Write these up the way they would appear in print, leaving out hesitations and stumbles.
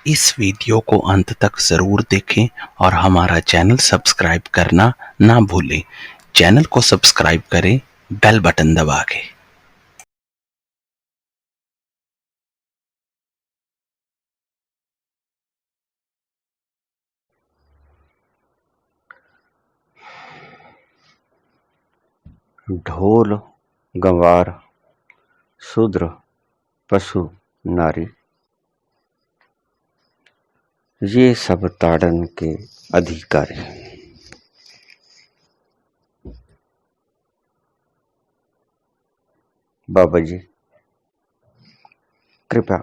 इस वीडियो को अंत तक ज़रूर देखें और हमारा चैनल सब्सक्राइब करना ना भूलें। चैनल को सब्सक्राइब करें, बेल बटन दबा के। ढोल गंवार शूद्र पशु नारी, ये सब ताड़न के अधिकारी। बाबा जी कृपया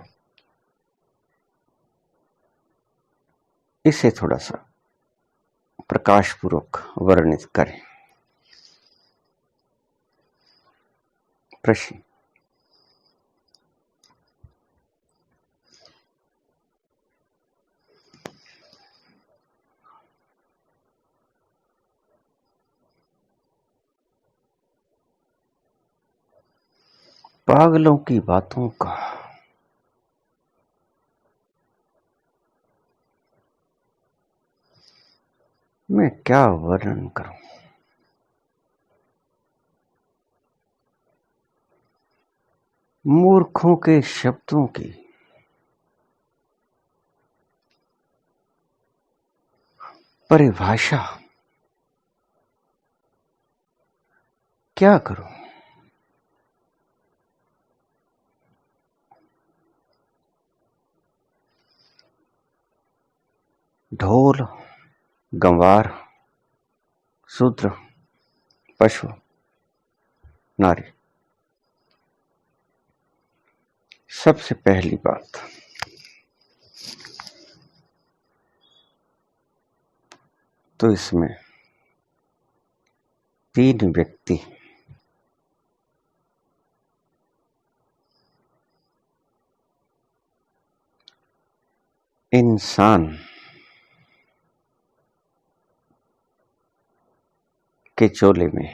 इसे थोड़ा सा प्रकाशपूर्वक वर्णित करें। प्रश्न। पागलों की बातों का मैं क्या वर्णन करूं। मूर्खों के शब्दों की परिभाषा क्या करूं। ढोल गंवार शूद्र पशु नारी। सबसे पहली बात, तो इसमें तीन व्यक्ति इंसान के चोले में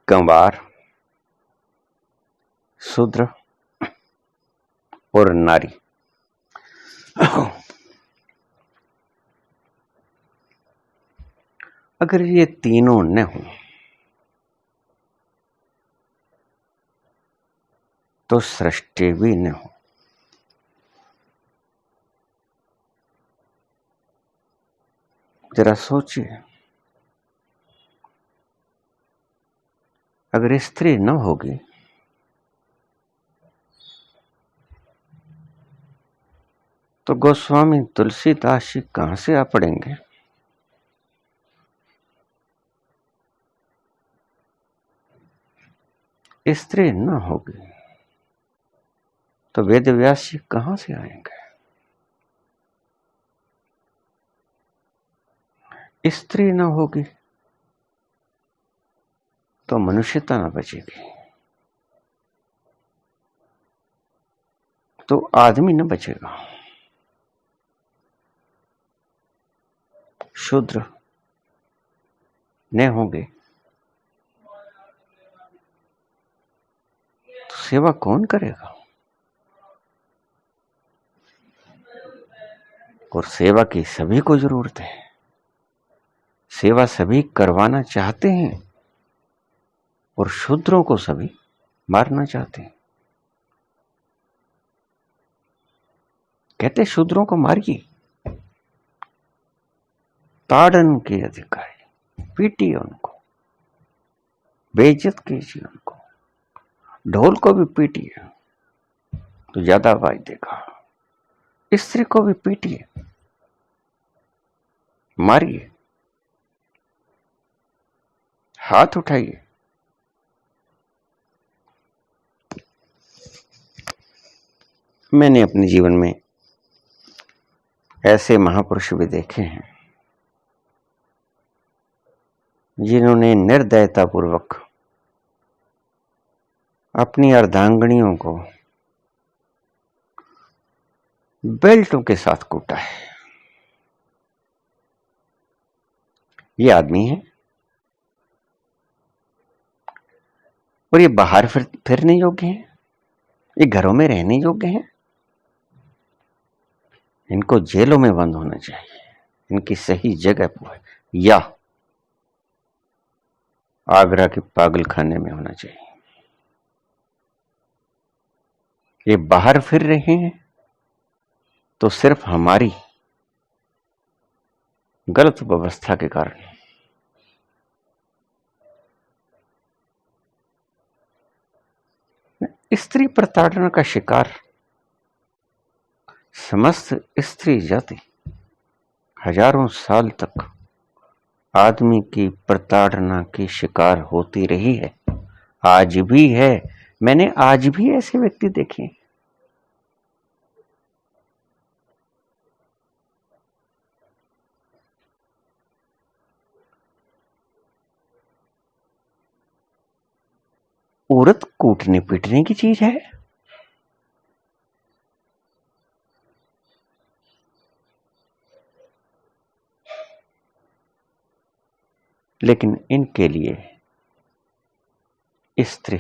गंवार शूद्र और नारी। अगर ये तीनों न हो तो सृष्टि भी न हो। जरा सोचिए, अगर स्त्री न होगी तो गोस्वामी तुलसीदास जी कहां से आ पड़ेंगे। स्त्री न होगी तो वेद व्यास जी कहां से आएंगे। स्त्री न होगी तो मनुष्यता न बचेगी, तो आदमी न बचेगा। शूद्र न होंगे तो सेवा कौन करेगा। और सेवा की सभी को जरूरत है, सेवा सभी करवाना चाहते हैं और शूद्रों को सभी मारना चाहते हैं। कहते शूद्रों को मारिए, ताड़न के अधिकारी, पीटिए उनको, बेइज्जत कीजिए उनको। ढोल को भी पीटिए तो ज्यादा आवाज देगा, स्त्री को भी पीटिए, मारिए, हाथ उठाइए। मैंने अपने जीवन में ऐसे महापुरुष भी देखे हैं जिन्होंने निर्दयतापूर्वक अपनी अर्धांगनियों को बेल्टों के साथ कूटा है। ये आदमी है और ये बाहर फिरने योग्य है। ये घरों में रहने योग्य हैं? इनको जेलों में बंद होना चाहिए, इनकी सही जगह पर, या आगरा के पागल खाने में होना चाहिए। ये बाहर फिर रहे हैं तो सिर्फ हमारी गलत व्यवस्था के कारण। स्त्री प्रताड़ना का शिकार समस्त स्त्री जाति हजारों साल तक आदमी की प्रताड़ना की शिकार होती रही है, आज भी है। मैंने आज भी ऐसे व्यक्ति देखे। औरत कूटने पीटने की चीज है? लेकिन इनके लिए स्त्री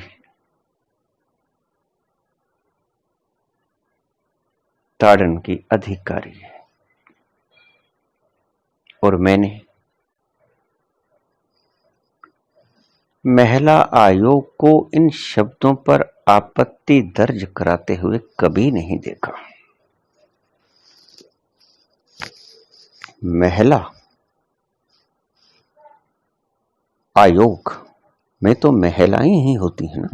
ताड़न की अधिकारी है। और मैंने महिला आयोग को इन शब्दों पर आपत्ति दर्ज कराते हुए कभी नहीं देखा। महिला आयोग में तो महिलाएं ही होती हैं ना,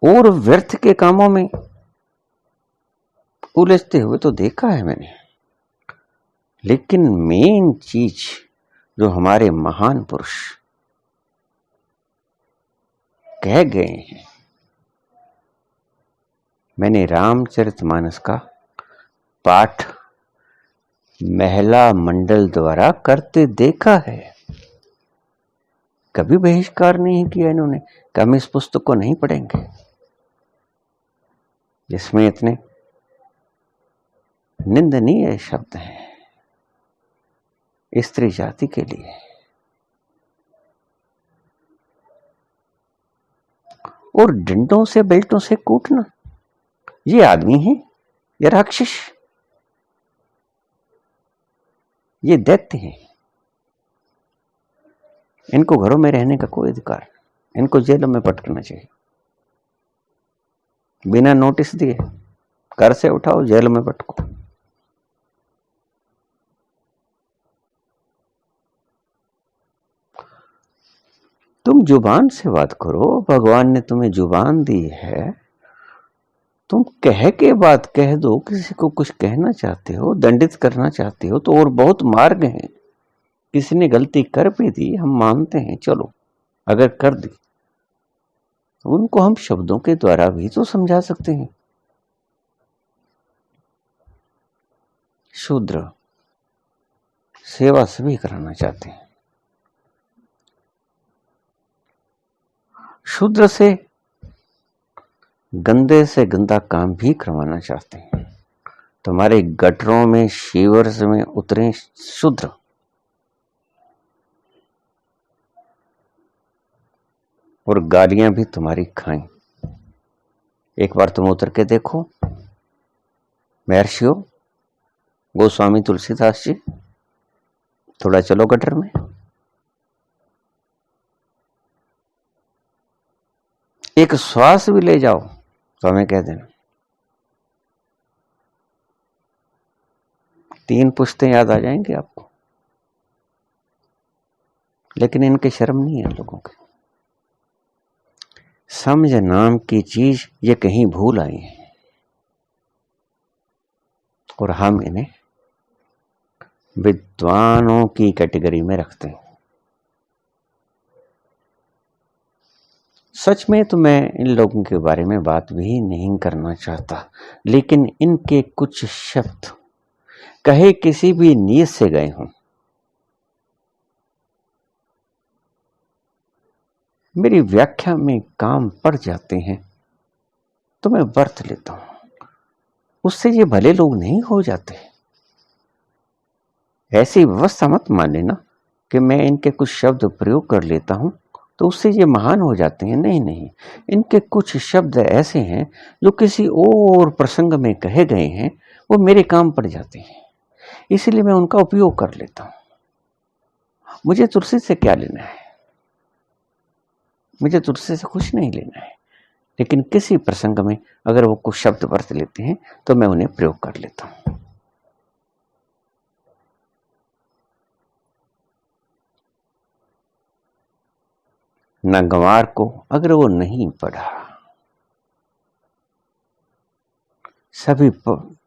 और व्यर्थ के कामों में उलझते हुए तो देखा है मैंने। लेकिन मेन चीज जो हमारे महान पुरुष कह गए हैं, मैंने रामचरितमानस का पाठ महिला मंडल द्वारा करते देखा है। कभी बहिष्कार नहीं किया इन्होंने कि हम इस पुस्तक को नहीं पढ़ेंगे, जिसमें इतने निंदनीय शब्द हैं स्त्री जाति के लिए। और डंडों से बेल्टों से कूटना, ये आदमी है या राक्षस? ये दैत्य हैं। इनको घरों में रहने का कोई अधिकार, इनको जेलों में पटकना चाहिए। बिना नोटिस दिए घर से उठाओ, जेल में पटको। तुम जुबान से बात करो, भगवान ने तुम्हें जुबान दी है, तुम कह के बात कह दो। किसी को कुछ कहना चाहते हो, दंडित करना चाहते हो तो और बहुत मार्ग हैं। किसी ने गलती कर भी दी, हम मानते हैं, चलो अगर कर दी तो उनको हम शब्दों के द्वारा भी तो समझा सकते हैं। शूद्र सेवा सभी कराना चाहते हैं, शूद्र से गंदा काम भी करवाना चाहते हैं। तुम्हारे गटरों में शीवर्स में उतरे शूद्र, और गालियां भी तुम्हारी खाएं। एक बार तुम उतर के देखो, महर्षियों, गोस्वामी तुलसीदास जी, थोड़ा चलो गटर में, एक श्वास भी ले जाओ तो हमें कह देना। 3 पुश्तें याद आ जाएंगे आपको। लेकिन इनके शर्म नहीं है लोगों के। समझ नाम की चीज ये कहीं भूल आई है, और हम इन्हें विद्वानों की कैटेगरी में रखते हैं। सच में तो मैं इन लोगों के बारे में बात भी नहीं करना चाहता, लेकिन इनके कुछ शब्द कहे किसी भी नीयत से गए हों, मेरी व्याख्या में काम पड़ जाते हैं तो मैं वर्त लेता हूं। उससे ये भले लोग नहीं हो जाते। ऐसी व्यवस्था मत मान लेना कि मैं इनके कुछ शब्द प्रयोग कर लेता हूं तो उससे ये महान हो जाते हैं? नहीं नहीं, इनके कुछ शब्द ऐसे हैं जो किसी और प्रसंग में कहे गए हैं, वो मेरे काम पड़ जाते हैं, इसलिए मैं उनका उपयोग कर लेता हूं। मुझे तुलसी से क्या लेना है, मुझे तुलसी से कुछ नहीं लेना है, लेकिन किसी प्रसंग में अगर वो कुछ शब्द बरत लेते हैं तो मैं उन्हें प्रयोग कर लेता हूं। न गंवार को अगर वो नहीं पढ़ा,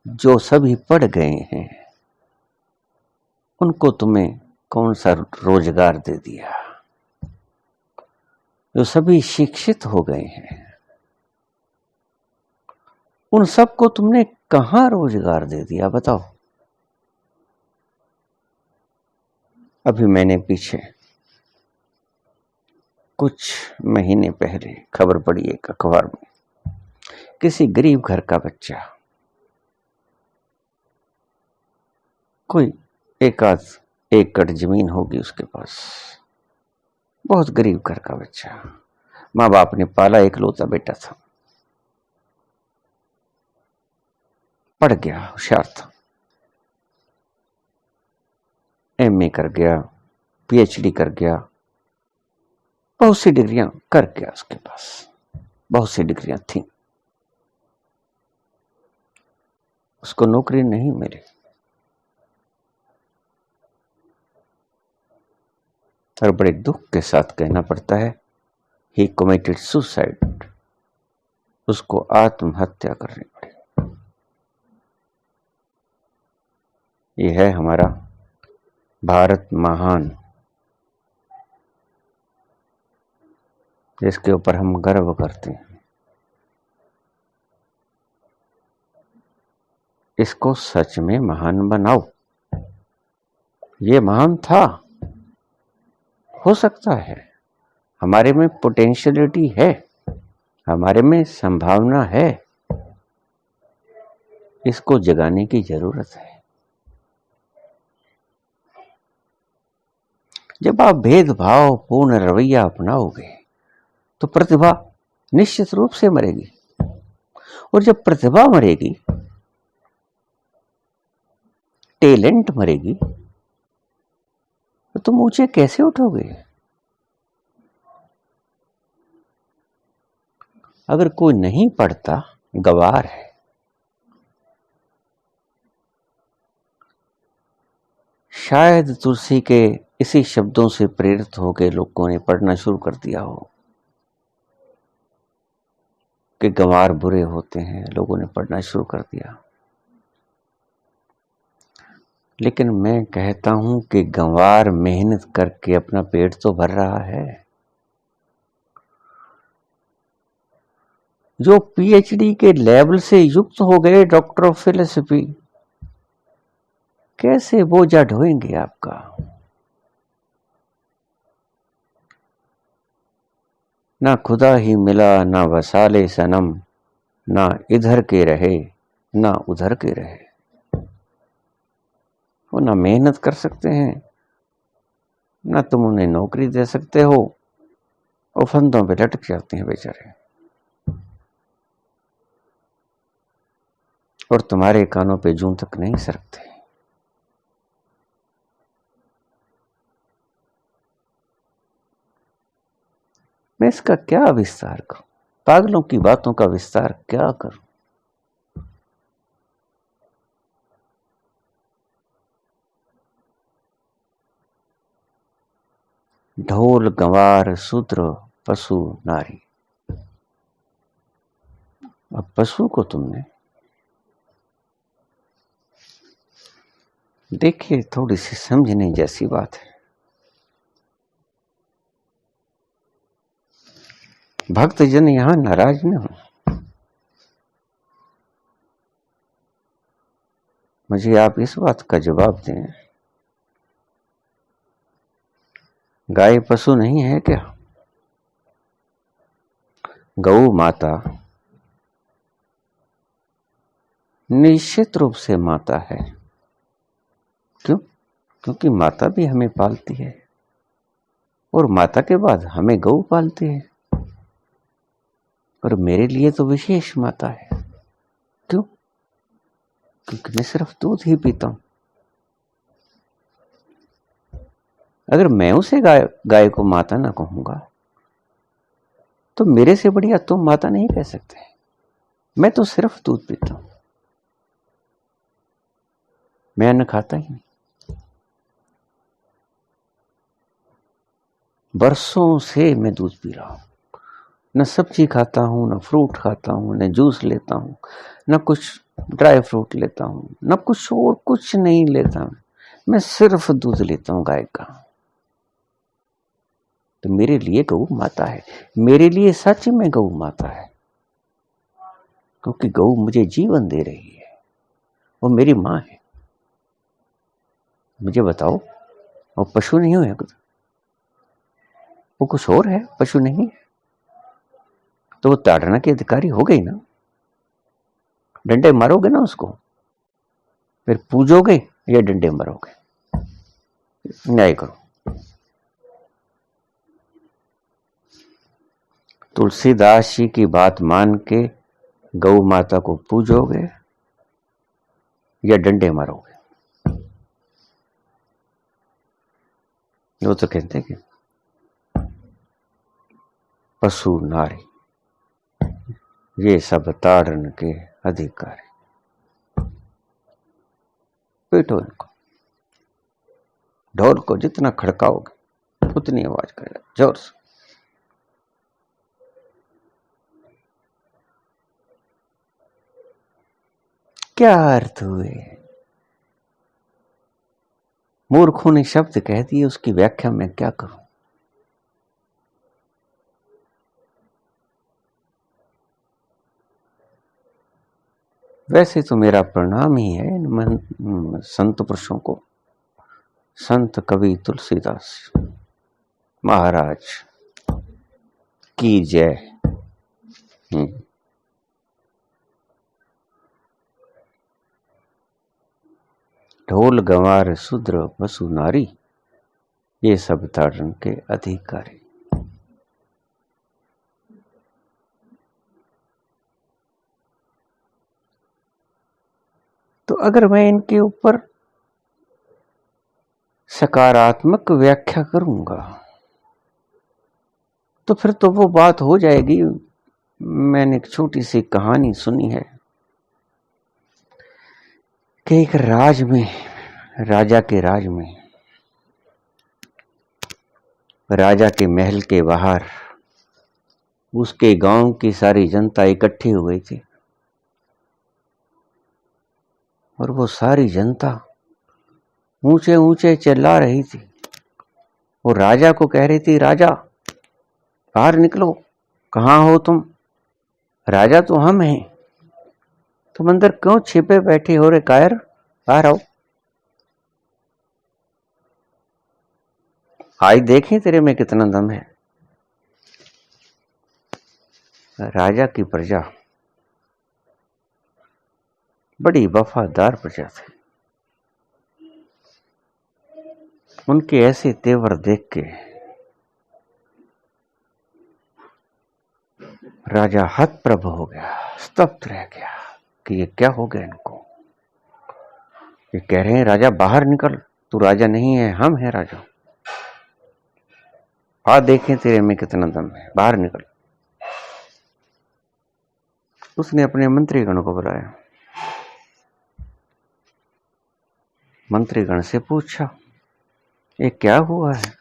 जो सभी पढ़ गए हैं उनको तुम्हें कौन सा रोजगार दे दिया? जो सभी शिक्षित हो गए हैं उन सबको तुमने कहां रोजगार दे दिया, बताओ। अभी मैंने पीछे कुछ महीने पहले खबर पड़ी एक अखबार में, किसी गरीब घर का बच्चा, कोई एक एकड़ जमीन होगी उसके पास, बहुत गरीब घर का बच्चा, माँ बाप ने पाला, इकलौता बेटा था, पढ़ गया, होशियार था, एमए कर गया, पीएचडी कर गया, बहुत सी डिग्रियां कर गया, उसके पास बहुत सी डिग्रियां थी, उसको नौकरी नहीं मिली। और बड़े दुख के साथ कहना पड़ता है, ही कमिटेड सुसाइड, उसको आत्महत्या करनी पड़ी। यह है हमारा भारत महान, जिसके ऊपर हम गर्व करते हैं। इसको सच में महान बनाओ। ये महान था, हो सकता है, हमारे में पोटेंशियलिटी है, हमारे में संभावना है, इसको जगाने की जरूरत है। जब आप भेदभाव पूर्ण रवैया अपनाओगे तो प्रतिभा निश्चित रूप से मरेगी, और जब प्रतिभा मरेगी, टैलेंट मरेगी, तो तुम ऊंचे कैसे उठोगे? अगर कोई नहीं पढ़ता, गवार है। शायद तुलसी के इसी शब्दों से प्रेरित होकर लोगों ने पढ़ना शुरू कर दिया हो कि गंवार बुरे होते हैं, लोगों ने पढ़ना शुरू कर दिया। लेकिन मैं कहता हूं कि गंवार मेहनत करके अपना पेट तो भर रहा है। जो पीएचडी के लेवल से युक्त हो गए, डॉक्टर ऑफ फिलोसफी, कैसे बोझा ढोएंगे आपका? ना खुदा ही मिला, ना वसाले सनम, ना इधर के रहे, ना उधर के रहे। वो ना मेहनत कर सकते हैं, ना तुम उन्हें नौकरी दे सकते हो, वो फंदों पे लटक जाते हैं बेचारे, और तुम्हारे कानों पे जूं तक नहीं सरकते। मैं इसका क्या विस्तार करूं? पागलों की बातों का विस्तार क्या करूं? ढोल गंवार शूद्र पशु नारी। अब पशु को तुमने देखिए, थोड़ी सी समझने जैसी बात है। भक्तजन यहां नाराज न हो, मुझे आप इस बात का जवाब दें, गाय पशु नहीं है क्या? गौ माता निश्चित रूप से माता है। क्यों? क्योंकि माता भी हमें पालती है, और माता के बाद हमें गऊ पालते हैं, पर मेरे लिए तो विशेष माता है। क्यों? क्योंकि मैं सिर्फ दूध ही पीता हूं। अगर मैं उसे गाय को माता ना कहूंगा तो मेरे से बढ़िया तुम माता नहीं कह सकते। मैं तो सिर्फ दूध पीता हूं, मैं अन्न खाता ही नहीं। बरसों से मैं दूध पी रहा हूं, न सब्जी खाता हूं, न फ्रूट खाता हूं, न जूस लेता हूं, न कुछ ड्राई फ्रूट लेता हूं, न कुछ और कुछ नहीं लेता। मैं सिर्फ दूध लेता हूं गाय का। तो मेरे लिए गऊ माता है, मेरे लिए सच में गऊ माता है, क्योंकि गऊ मुझे जीवन दे रही है, वो मेरी माँ है। मुझे बताओ, वो पशु नहीं हुए कुछ, वो कुछ और है, पशु नहीं है। तो वो ताड़ना की अधिकारी हो गई ना। डंडे मारोगे ना उसको, फिर पूजोगे या डंडे मारोगे? न्याय करो। तुलसीदास जी की बात मान के गौ माता को पूजोगे या डंडे मारोगे? वो तो कहते हैं कि पशु नारी ये सब ताड़न के अधिकारी। पीटो इनको। ढोल को जितना खड़काओगे उतनी आवाज करेगा जोर से। क्या अर्थ हुए? मूर्खों ने शब्द कह दिए, उसकी व्याख्या मैं क्या करूं? वैसे तो मेरा प्रणाम ही है इन संत पुरुषों को, संत कवि तुलसीदास महाराज की जय। ढोल गंवार शूद्र पशु नारी ये सब ताड़न के अधिकारी। तो अगर मैं इनके ऊपर सकारात्मक व्याख्या करूंगा तो फिर तो वो बात हो जाएगी। मैंने एक छोटी सी कहानी सुनी है कि एक राज में, राजा के राज में, राजा के महल के बाहर उसके गांव की सारी जनता इकट्ठी हो गई थी और वो सारी जनता ऊंचे ऊंचे चिल्ला रही थी। वो राजा को कह रही थी, राजा बाहर निकलो, कहां हो तुम? राजा तो हम हैं, तुम अंदर क्यों छिपे बैठे हो रे कायर? बाहर आओ, आज देखें तेरे में कितना दम है। राजा की प्रजा बड़ी वफादार प्रजा थी। उनके ऐसे तेवर देख के राजा हतप्रभ हो गया, स्तब्ध रह गया कि ये क्या हो गया इनको। ये कह रहे हैं राजा बाहर निकल, तू राजा नहीं है, हम हैं राजा। आ देखें तेरे में कितना दम है, बाहर निकल। उसने अपने मंत्रीगण को बुलाया, मंत्रीगण से पूछा ये क्या हुआ है,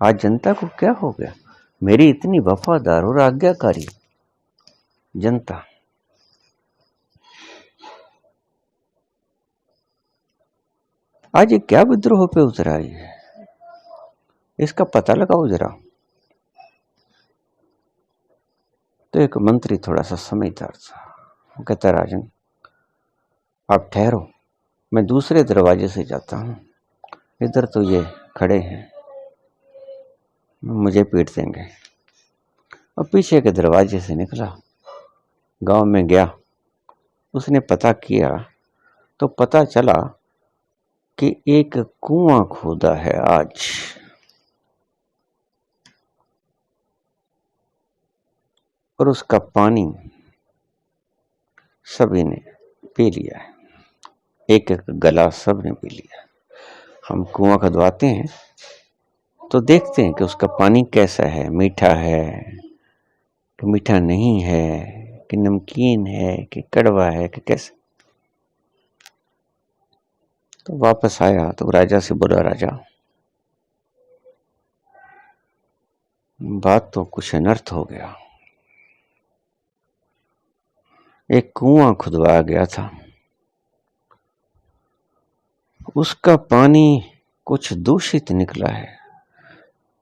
आज जनता को क्या हो गया? मेरी इतनी वफादार और आज्ञाकारी जनता आज ये क्या विद्रोह पे उतर आई है, इसका पता लगाओ जरा। तो एक मंत्री थोड़ा सा समझदार था, वो कहता, राजन आप ठहरो, मैं दूसरे दरवाजे से जाता हूं, इधर तो ये खड़े हैं, मुझे पीट देंगे। और पीछे के दरवाजे से निकला, गांव में गया, उसने पता किया तो पता चला कि एक कुआं खोदा है आज। और उसका पानी सभी ने पी लिया है, एक एक गिलास सब ने पी लिया। हम कुआं खुदवाते हैं तो देखते हैं कि उसका पानी कैसा है, मीठा है कि मीठा नहीं है, कि नमकीन है कि कड़वा है कि कैसे। तो वापस आया तो राजा से बोला, राजा बात तो कुछ अनर्थ हो गया। एक कुआं खुदवाया गया था, उसका पानी कुछ दूषित निकला है,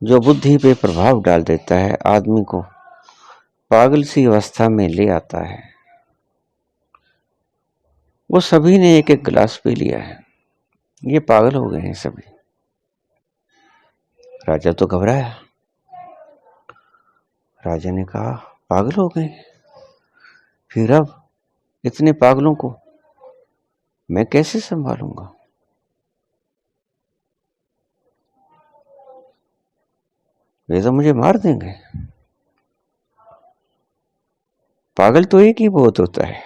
जो बुद्धि पे प्रभाव डाल देता है, आदमी को पागल सी अवस्था में ले आता है। वो सभी ने एक एक गिलास पी लिया है, ये पागल हो गए हैं सभी। राजा तो घबराया। राजा ने कहा, पागल हो गए, फिर अब इतने पागलों को मैं कैसे संभालूंगा? वे तो मुझे मार देंगे। पागल तो एक ही बहुत होता है,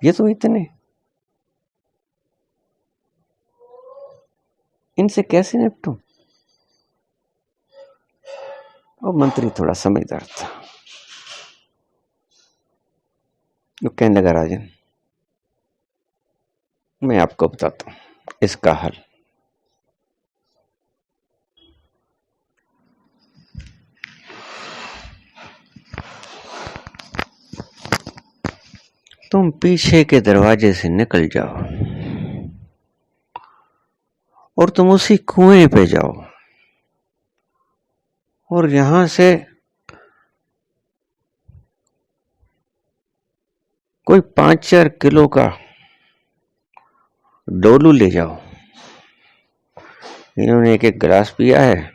ये तो इतने, इनसे कैसे निपटूं? और मंत्री थोड़ा समझदार था, वो कहने लगा, राजन मैं आपको बताता हूं इसका हल। तुम पीछे के दरवाजे से निकल जाओ और तुम उसी कुएं पे जाओ और यहां से कोई 5-4 किलो का डोलू ले जाओ। इन्होंने एक एक गिलास पिया है,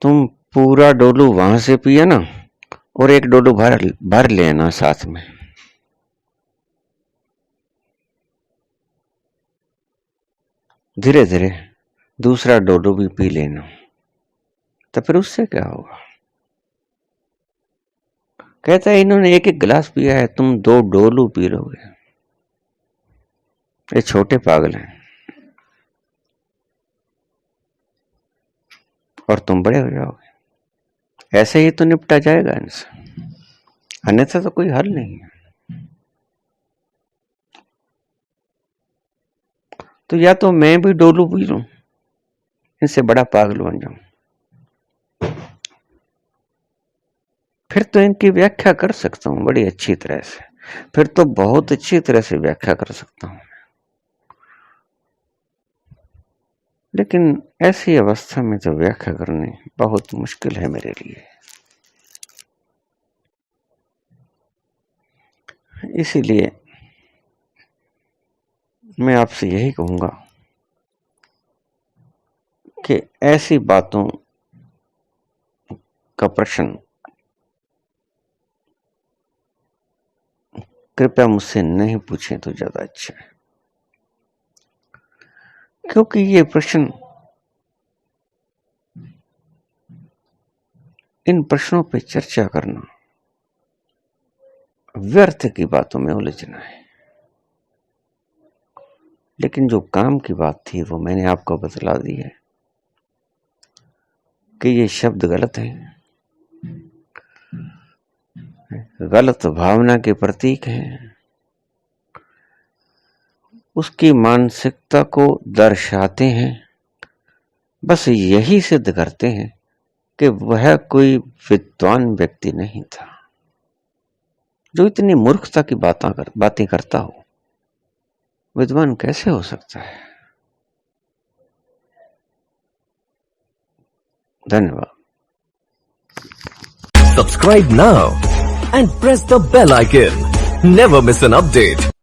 तुम पूरा डोलू वहां से पिया ना, और एक डोलू भर लेना साथ में। धीरे धीरे दूसरा डोलू भी पी लेना, तो फिर उससे क्या होगा? कहता है इन्होंने एक एक गिलास पिया है, तुम 2 डोलू पी लोगे। ये छोटे पागल हैं और तुम बड़े हो जाओगे। ऐसे ही तो निपटा जाएगा इनसे, अन्यथा तो कोई हल नहीं है। तो या तो मैं भी डोलू पी लूं, इनसे बड़ा पागल बन जाऊं, फिर तो इनकी व्याख्या कर सकता हूं बड़ी अच्छी तरह से, फिर तो बहुत अच्छी तरह से व्याख्या कर सकता हूं। लेकिन ऐसी अवस्था में तो व्याख्या करनी बहुत मुश्किल है मेरे लिए। इसीलिए मैं आपसे यही कहूंगा कि ऐसी बातों का प्रश्न कृपया मुझसे नहीं पूछें तो ज्यादा अच्छा है, क्योंकि ये प्रश्न, इन प्रश्नों पे चर्चा करना व्यर्थ की बातों में उलझना है। लेकिन जो काम की बात थी वो मैंने आपको बतला दी है कि ये शब्द गलत हैं, गलत भावना के प्रतीक हैं, उसकी मानसिकता को दर्शाते हैं, बस यही सिद्ध करते हैं कि वह कोई विद्वान व्यक्ति नहीं था। जो इतनी मूर्खता की बातें करता हो, विद्वान कैसे हो सकता है? धन्यवाद। Subscribe now and press the bell icon. Never miss an update.